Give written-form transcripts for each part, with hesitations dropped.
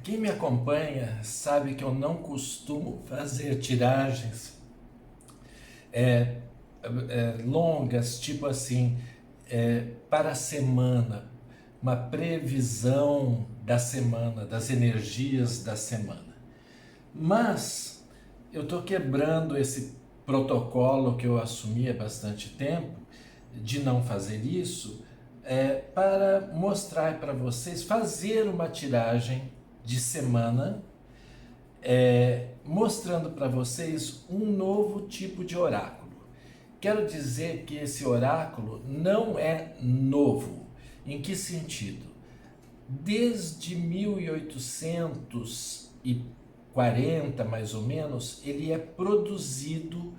Quem me acompanha sabe que eu não costumo fazer tiragens é, longas, tipo assim, para a semana, uma previsão da semana, das energias da semana. Mas eu estou quebrando esse protocolo que eu assumi há bastante tempo, de não fazer isso, para mostrar para vocês, fazer uma tiragem de semana, mostrando para vocês um novo tipo de oráculo. Quero dizer que esse oráculo não é novo. Em que sentido? Desde 1840, mais ou menos, ele é produzido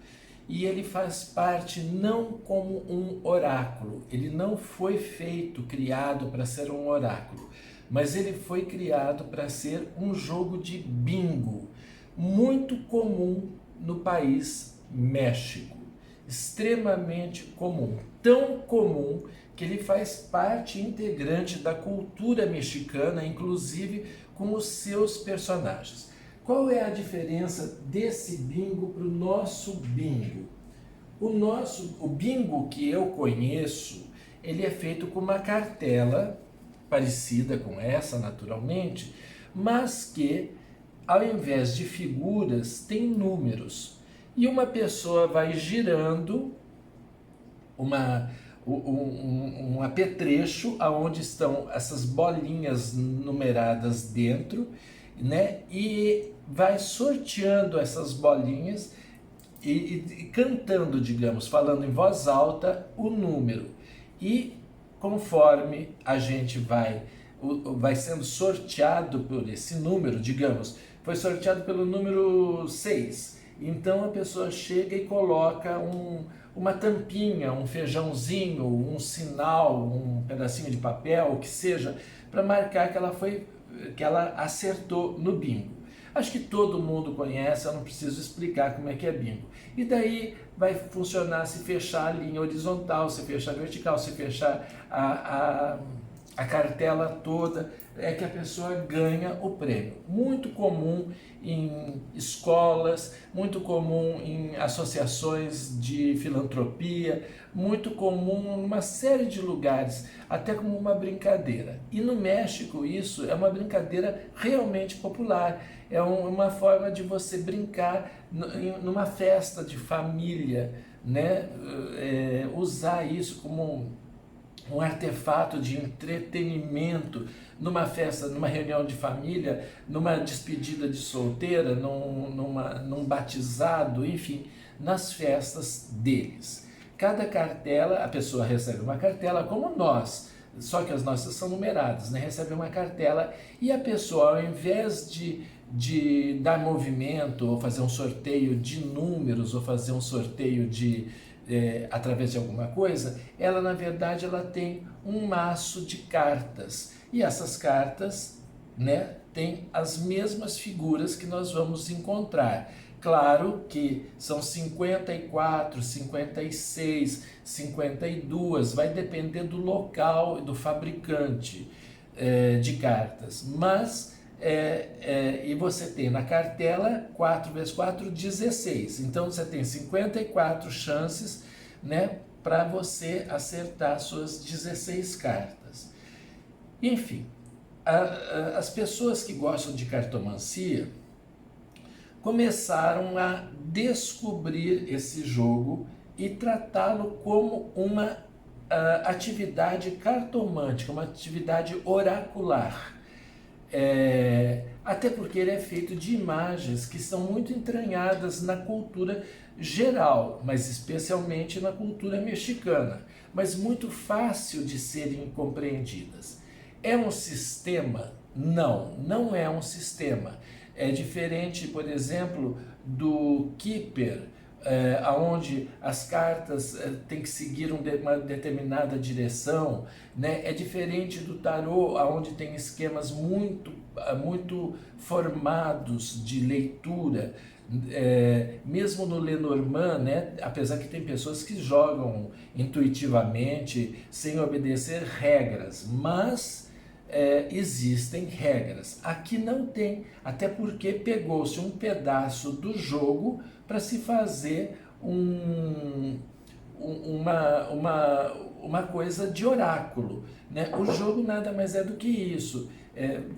e ele faz parte não como um oráculo. Ele não foi criado para ser um oráculo, mas ele foi criado para ser um jogo de bingo, muito comum no país México. Extremamente comum, tão comum que ele faz parte integrante da cultura mexicana, inclusive com os seus personagens. Qual é a diferença desse bingo para o nosso bingo? O bingo que eu conheço, ele é feito com uma cartela parecida com essa, naturalmente, mas que, ao invés de figuras, tem números. E uma pessoa vai girando uma, um apetrecho onde estão essas bolinhas numeradas dentro, né? E vai sorteando essas bolinhas e cantando, digamos, falando em voz alta o número. E conforme a gente vai sendo sorteado por esse número, digamos, foi sorteado pelo número 6. Então a pessoa chega e coloca uma tampinha, um feijãozinho, um sinal, um pedacinho de papel, o que seja, para marcar que ela acertou no bingo. Acho que todo mundo conhece, eu não preciso explicar como é que é bingo. E daí vai funcionar se fechar a linha horizontal, se fechar a vertical, se fechar a cartela toda, é que a pessoa ganha o prêmio. Muito comum em escolas, muito comum em associações de filantropia, muito comum em uma série de lugares, até como uma brincadeira. E no México isso é uma brincadeira realmente popular, é uma forma de você brincar numa festa de família, né? Usar isso como um artefato de entretenimento numa festa, numa reunião de família, numa despedida de solteira, num batizado, enfim, nas festas deles. Cada cartela, a pessoa recebe uma cartela como nós, só que as nossas são numeradas, né? Recebe uma cartela e a pessoa, ao invés de dar movimento ou fazer um sorteio de números ou fazer um sorteio através de alguma coisa, ela na verdade ela tem um maço de cartas e essas cartas, né, tem as mesmas figuras que nós vamos encontrar. Claro que são 54, 56, 52, vai depender do local e do fabricante de cartas, mas e você tem na cartela 4 vezes 4, 16. Então você tem 54 chances, né, para você acertar suas 16 cartas. Enfim, as pessoas que gostam de cartomancia começaram a descobrir esse jogo e tratá-lo como uma atividade cartomântica, uma atividade oracular. Até porque ele é feito de imagens que são muito entranhadas na cultura geral, mas especialmente na cultura mexicana, mas muito fácil de serem compreendidas. É um sistema? Não, não é um sistema. É diferente, por exemplo, do Keeper, onde as cartas têm que seguir uma determinada direção, né? É diferente do tarô, onde tem esquemas muito formados de leitura. Mesmo no Lenormand, né? Apesar que tem pessoas que jogam intuitivamente, sem obedecer regras, mas existem regras. Aqui não tem, até porque pegou-se um pedaço do jogo para se fazer uma coisa de oráculo, né? O jogo nada mais é do que isso.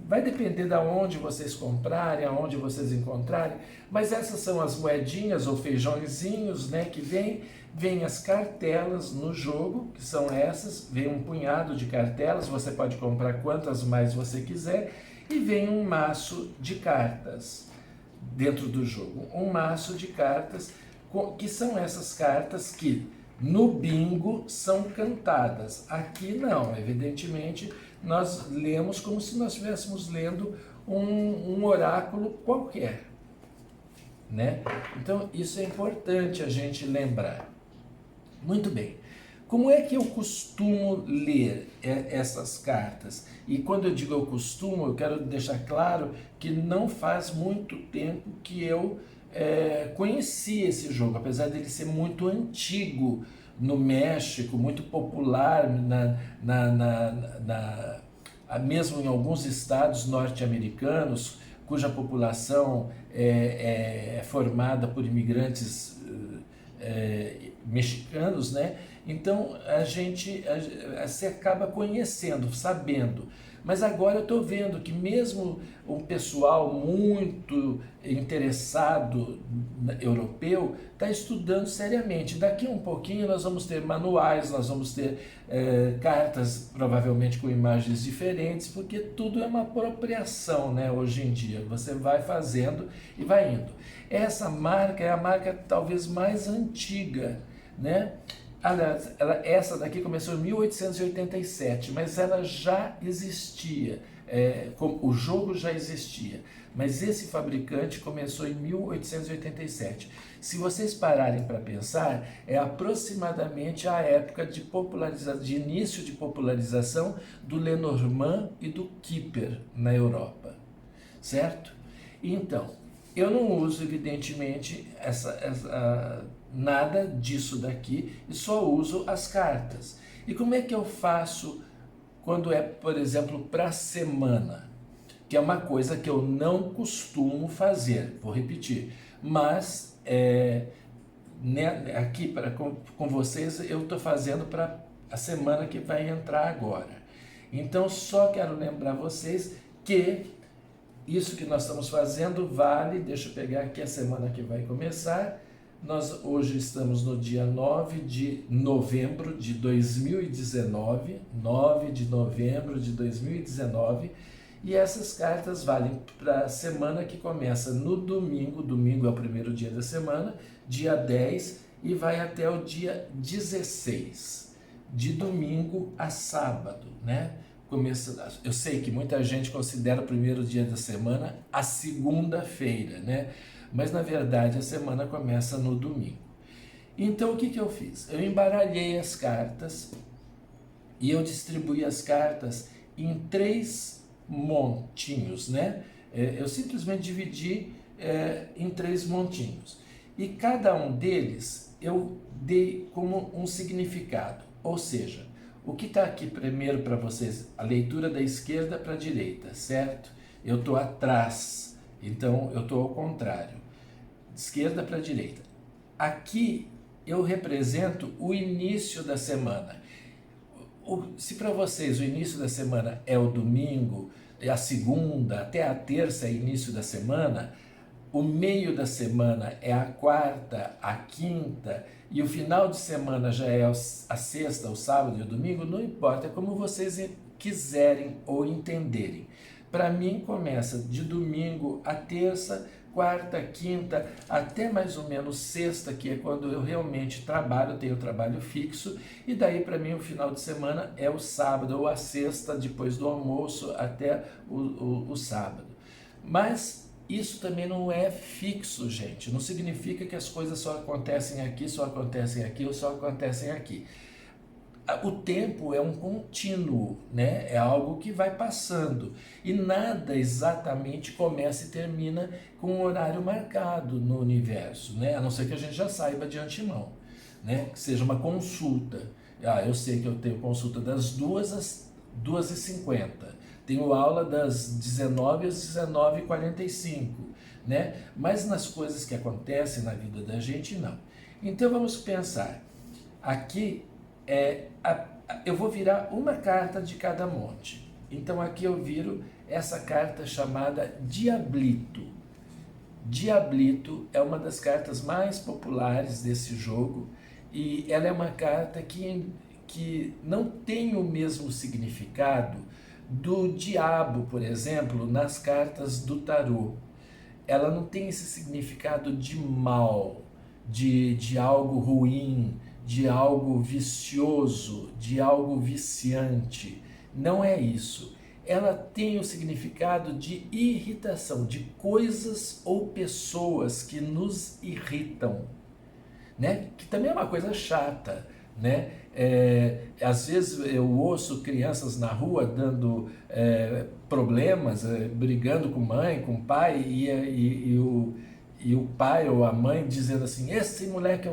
Vai depender de onde vocês comprarem, aonde vocês encontrarem, mas essas são as moedinhas ou feijõezinhos, né, que vem as cartelas no jogo, que são essas, vem um punhado de cartelas, você pode comprar quantas mais você quiser, e vem um maço de cartas dentro do jogo, um maço de cartas, que são essas cartas que no bingo são cantadas. Aqui não, evidentemente nós lemos como se nós estivéssemos lendo um oráculo qualquer, né? Então isso é importante a gente lembrar. Muito bem. Como é que eu costumo ler essas cartas? E quando eu digo eu costumo, eu quero deixar claro que não faz muito tempo que eu conheci esse jogo, apesar dele ser muito antigo no México, muito popular mesmo em alguns estados norte-americanos, cuja população é formada por imigrantes mexicanos, né? Então você acaba conhecendo, sabendo. Mas agora eu estou vendo que mesmo um pessoal muito interessado europeu está estudando seriamente. Daqui um pouquinho nós vamos ter manuais, nós vamos ter cartas provavelmente com imagens diferentes, porque tudo é uma apropriação, né, hoje em dia. Você vai fazendo e vai indo. Essa marca é a marca talvez mais antiga, né? Aliás, essa daqui começou em 1887, mas ela já existia, o jogo já existia, mas esse fabricante começou em 1887. Se vocês pararem para pensar, é aproximadamente a época de início de popularização do Lenormand e do Kipper na Europa, certo? Então, eu não uso, evidentemente, nada disso daqui e só uso as cartas. E como é que eu faço quando é, por exemplo, para a semana? Que é uma coisa que eu não costumo fazer, vou repetir. Mas aqui com vocês eu estou fazendo para a semana que vai entrar agora. Então só quero lembrar vocês que isso que nós estamos fazendo vale, deixa eu pegar aqui a semana que vai começar. Nós hoje estamos no dia 9 de novembro de 2019, 9 de novembro de 2019, e essas cartas valem para a semana que começa no domingo, domingo é o primeiro dia da semana, dia 10, e vai até o dia 16, de domingo a sábado, né? Eu sei que muita gente considera o primeiro dia da semana a segunda-feira, né? Mas na verdade a semana começa no domingo. Então o que eu fiz? Eu embaralhei as cartas e eu distribuí as cartas em 3 montinhos, né? Eu simplesmente dividi em 3 montinhos. E cada um deles eu dei como um significado, ou seja, o que está aqui primeiro para vocês? A leitura da esquerda para a direita, certo? Eu estou atrás, então eu estou ao contrário. Esquerda para a direita. Aqui eu represento o início da semana. Se para vocês o início da semana é o domingo, é a segunda, até a terça é início da semana, o meio da semana é a quarta, a quinta, e o final de semana já é a sexta, o sábado e o domingo, não importa, é como vocês quiserem ou entenderem. Para mim começa de domingo a terça, quarta, quinta, até mais ou menos sexta, que é quando eu realmente trabalho, tenho trabalho fixo, e daí para mim o final de semana é o sábado ou a sexta, depois do almoço até o sábado. Mas isso também não é fixo, gente. Não significa que as coisas só acontecem aqui, só acontecem aqui ou só acontecem aqui. O tempo é um contínuo, né? É algo que vai passando. E nada exatamente começa e termina com um horário marcado no universo, né? A não ser que a gente já saiba de antemão, né? Que seja uma consulta. Eu sei que eu tenho consulta das 2 às 2h50. Tenho aula das 19 às 19h45, né? Mas nas coisas que acontecem na vida da gente, não. Então vamos pensar. Aqui eu vou virar uma carta de cada monte. Então aqui eu viro essa carta chamada Diablito. Diablito é uma das cartas mais populares desse jogo e ela é uma carta que não tem o mesmo significado do diabo, por exemplo, nas cartas do tarô. Ela não tem esse significado de mal, de algo ruim, de algo vicioso, de algo viciante. Não é isso. Ela tem o significado de irritação, de coisas ou pessoas que nos irritam, né? Que também é uma coisa chata, né? Às vezes eu ouço crianças na rua dando problemas, brigando com mãe, com pai, e o pai ou a mãe dizendo assim: esse moleque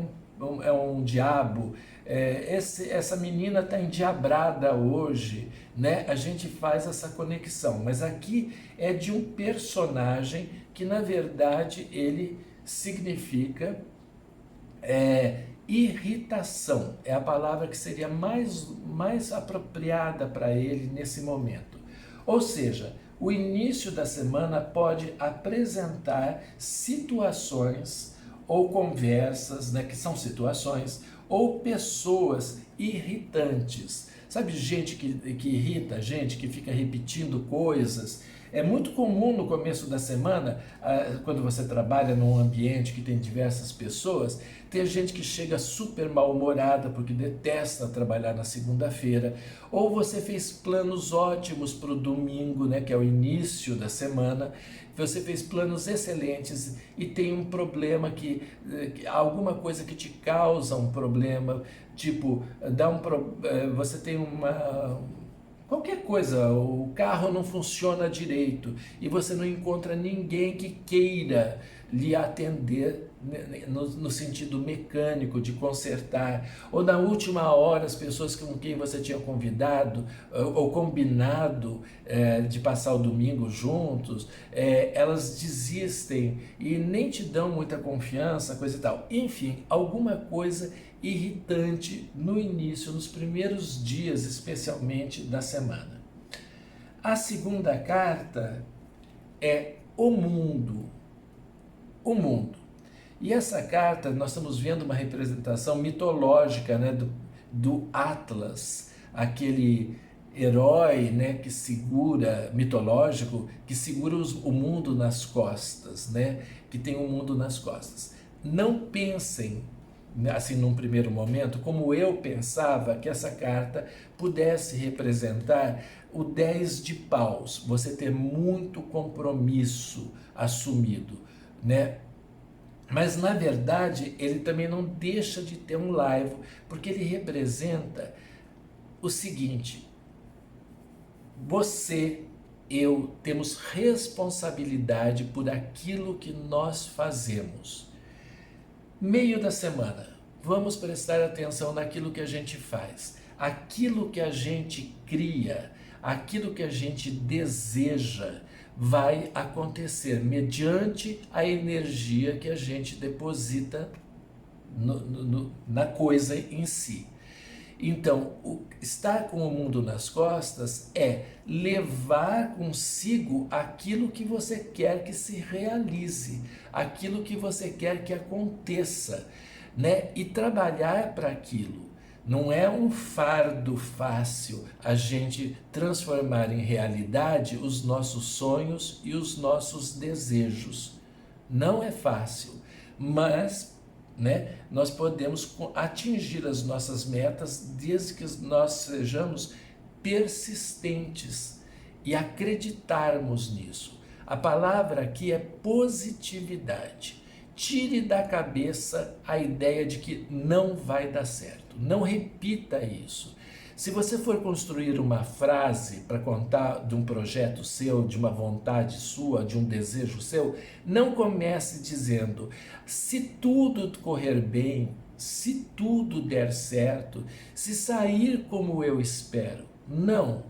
é um diabo, essa menina está endiabrada hoje, né? A gente faz essa conexão, mas aqui é de um personagem que na verdade ele significa irritação, é a palavra que seria mais apropriada para ele nesse momento. Ou seja, o início da semana pode apresentar situações ou conversas, né, que são situações, ou pessoas irritantes. Sabe, gente que irrita, gente que fica repetindo coisas. É muito comum no começo da semana, quando você trabalha num ambiente que tem diversas pessoas, ter gente que chega super mal-humorada porque detesta trabalhar na segunda-feira, ou você fez planos ótimos para o domingo, né, que é o início da semana, você fez planos excelentes e tem um problema alguma coisa que te causa um problema, tipo, você tem qualquer coisa, o carro não funciona direito e você não encontra ninguém que queira lhe atender no sentido mecânico de consertar, ou na última hora as pessoas com quem você tinha convidado ou combinado de passar o domingo juntos, elas desistem e nem te dão muita confiança, coisa e tal. Enfim, alguma coisa irritante no início, nos primeiros dias especialmente da semana. A segunda carta é o mundo. O mundo. E essa carta, nós estamos vendo uma representação mitológica, né, do Atlas, aquele herói, né, mitológico, que segura o mundo nas costas, né, que tem o mundo nas costas. Não pensem, assim, num primeiro momento, como eu pensava que essa carta pudesse representar o 10 de paus, você ter muito compromisso assumido, né? Mas na verdade ele também não deixa de ter um laivo, porque ele representa o seguinte: você, eu temos responsabilidade por aquilo que nós fazemos. Meio da semana, vamos prestar atenção naquilo que a gente faz, aquilo que a gente cria, aquilo que a gente deseja vai acontecer mediante a energia que a gente deposita na coisa em si. Então, estar com o mundo nas costas é levar consigo aquilo que você quer que se realize, aquilo que você quer que aconteça, né? E trabalhar para aquilo. Não é um fardo fácil a gente transformar em realidade os nossos sonhos e os nossos desejos. Não é fácil, mas, né, nós podemos atingir as nossas metas desde que nós sejamos persistentes e acreditarmos nisso. A palavra aqui é positividade. Tire da cabeça a ideia de que não vai dar certo. Não repita isso. Se você for construir uma frase para contar de um projeto seu, de uma vontade sua, de um desejo seu, não comece dizendo: se tudo correr bem, se tudo der certo, se sair como eu espero. Não.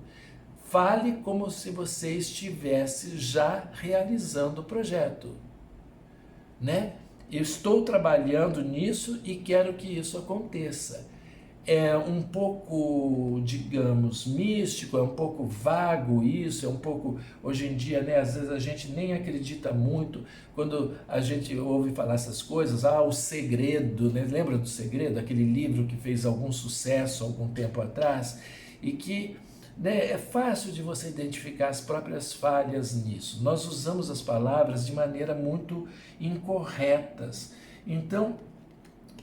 Fale como se você estivesse já realizando o projeto, né? Eu estou trabalhando nisso e quero que isso aconteça. É um pouco, digamos, místico, é um pouco vago isso, é um pouco, hoje em dia, né, às vezes a gente nem acredita muito quando a gente ouve falar essas coisas, o segredo, né? Lembra do Segredo, aquele livro que fez algum sucesso algum tempo atrás e que, né, é fácil de você identificar as próprias falhas nisso. Nós usamos as palavras de maneira muito incorretas. Então,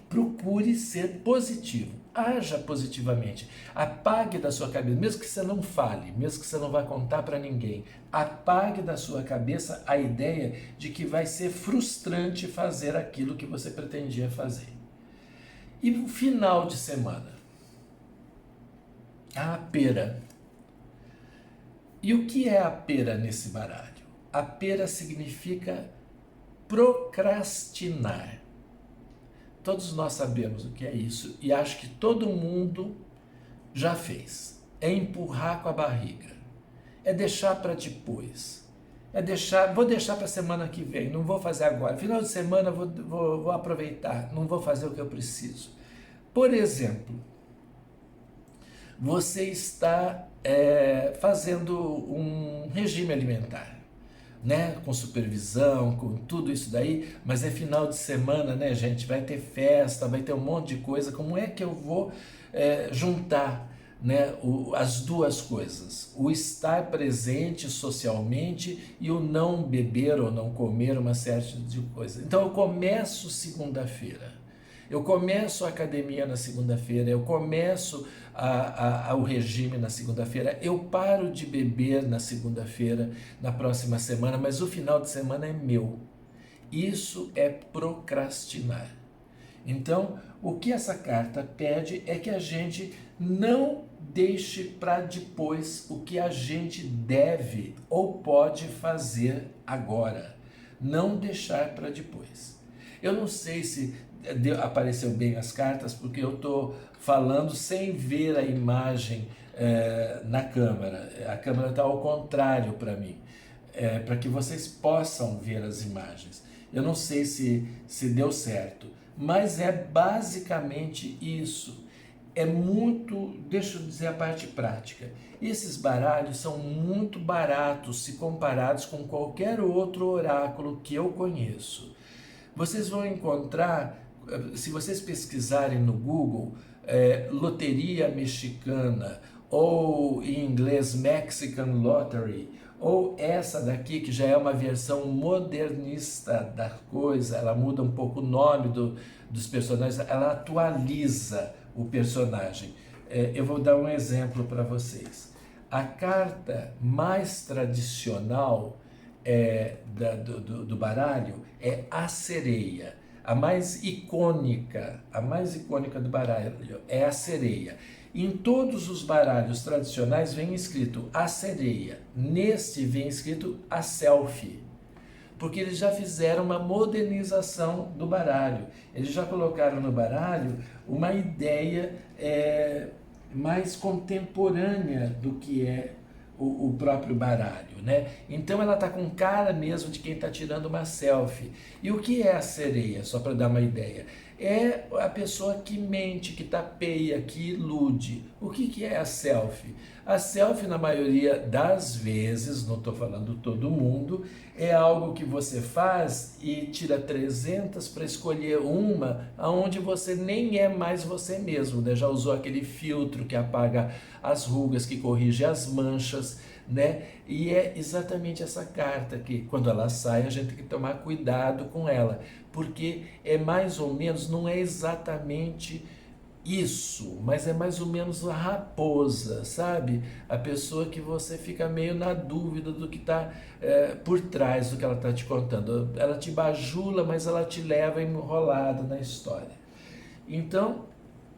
procure ser positivo, haja positivamente, apague da sua cabeça, mesmo que você não fale, mesmo que você não vá contar para ninguém, apague da sua cabeça a ideia de que vai ser frustrante fazer aquilo que você pretendia fazer. E no final de semana, a pera. E o que é a pera nesse baralho? A pera significa procrastinar. Todos nós sabemos o que é isso e acho que todo mundo já fez. É empurrar com a barriga, é deixar para depois, vou deixar para a semana que vem, não vou fazer agora. Final de semana vou aproveitar, não vou fazer o que eu preciso. Por exemplo, você está fazendo um regime alimentar, né, com supervisão, com tudo isso daí, mas é final de semana, né, gente, vai ter festa, vai ter um monte de coisa, como é que eu vou juntar, né, as duas coisas, o estar presente socialmente e o não beber ou não comer uma série de coisas. Então eu começo segunda-feira, eu começo a academia na segunda-feira, eu começo o regime na segunda-feira, eu paro de beber na segunda-feira, na próxima semana, mas o final de semana é meu. Isso é procrastinar. Então, o que essa carta pede é que a gente não deixe para depois o que a gente deve ou pode fazer agora. Não deixar para depois. Eu não sei se apareceu bem as cartas, porque eu estou falando sem ver a imagem na câmera. A câmera está ao contrário para mim, para que vocês possam ver as imagens. Eu não sei se deu certo, mas é basicamente isso. É muito, deixa eu dizer a parte prática, esses baralhos são muito baratos se comparados com qualquer outro oráculo que eu conheço. Vocês vão encontrar, se vocês pesquisarem no Google, loteria mexicana, ou em inglês Mexican Lottery, ou essa daqui que já é uma versão modernista da coisa, ela muda um pouco o nome dos personagens, ela atualiza o personagem. Eu vou dar um exemplo para vocês. A carta mais tradicional do baralho é a sereia. A mais icônica do baralho é a sereia. Em todos os baralhos tradicionais vem escrito a sereia. Neste vem escrito a selfie, porque eles já fizeram uma modernização do baralho. Eles já colocaram no baralho uma ideia mais contemporânea do que é o próprio baralho, né? Então ela está com cara mesmo de quem está tirando uma selfie. E o que é a sereia, só para dar uma ideia? É a pessoa que mente, que tapeia, que ilude. O que é a selfie? A selfie, na maioria das vezes, não estou falando todo mundo, é algo que você faz e tira 300 para escolher uma onde você nem é mais você mesmo, né? Já usou aquele filtro que apaga as rugas, que corrige as manchas, né? E é exatamente essa carta que, quando ela sai, a gente tem que tomar cuidado com ela, porque é mais ou menos, não é exatamente isso, mas é mais ou menos a raposa, sabe? A pessoa que você fica meio na dúvida do que está por trás do que ela está te contando. Ela te bajula, mas ela te leva enrolada na história. Então,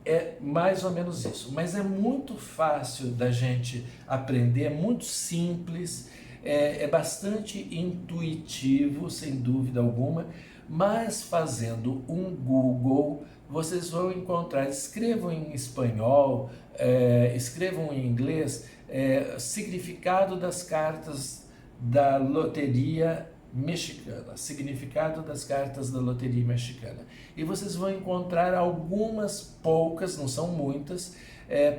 é mais ou menos isso. Mas é muito fácil da gente aprender, é muito simples, é bastante intuitivo, sem dúvida alguma, mas fazendo um Google, vocês vão encontrar, escrevam em espanhol, escrevam em inglês, significado das cartas da loteria mexicana, significado das cartas da loteria mexicana. E vocês vão encontrar algumas poucas, não são muitas,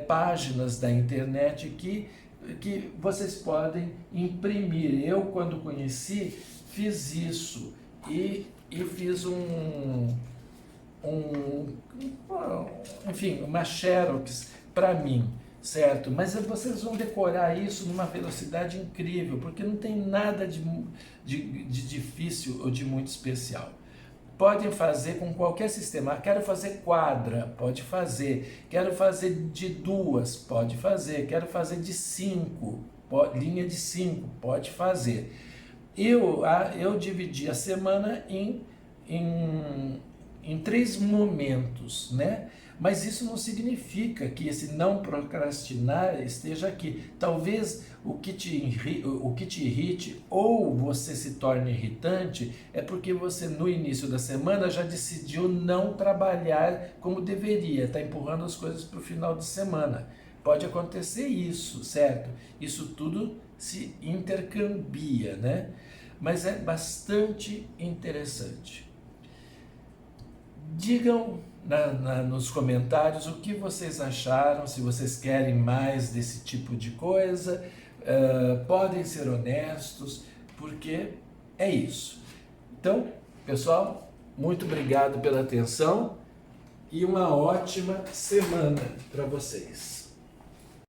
páginas da internet que vocês podem imprimir. Eu, quando conheci, fiz isso e fiz enfim, uma xerox para mim, certo? Mas vocês vão decorar isso numa velocidade incrível, porque não tem nada de difícil ou de muito especial. Podem fazer com qualquer sistema. Quero fazer quadra, pode fazer. Quero fazer de 2, pode fazer. Quero fazer de 5, linha de 5, pode fazer. Eu dividi a semana em 3 momentos, né? Mas isso não significa que esse não procrastinar esteja aqui. Talvez o que te irrite ou você se torne irritante é porque você no início da semana já decidiu não trabalhar como deveria, está empurrando as coisas para o final de semana. Pode acontecer isso, certo? Isso tudo se intercambia, né? Mas é bastante interessante. Digam nos comentários o que vocês acharam, se vocês querem mais desse tipo de coisa, podem ser honestos, porque é isso. Então, pessoal, muito obrigado pela atenção e uma ótima semana para vocês.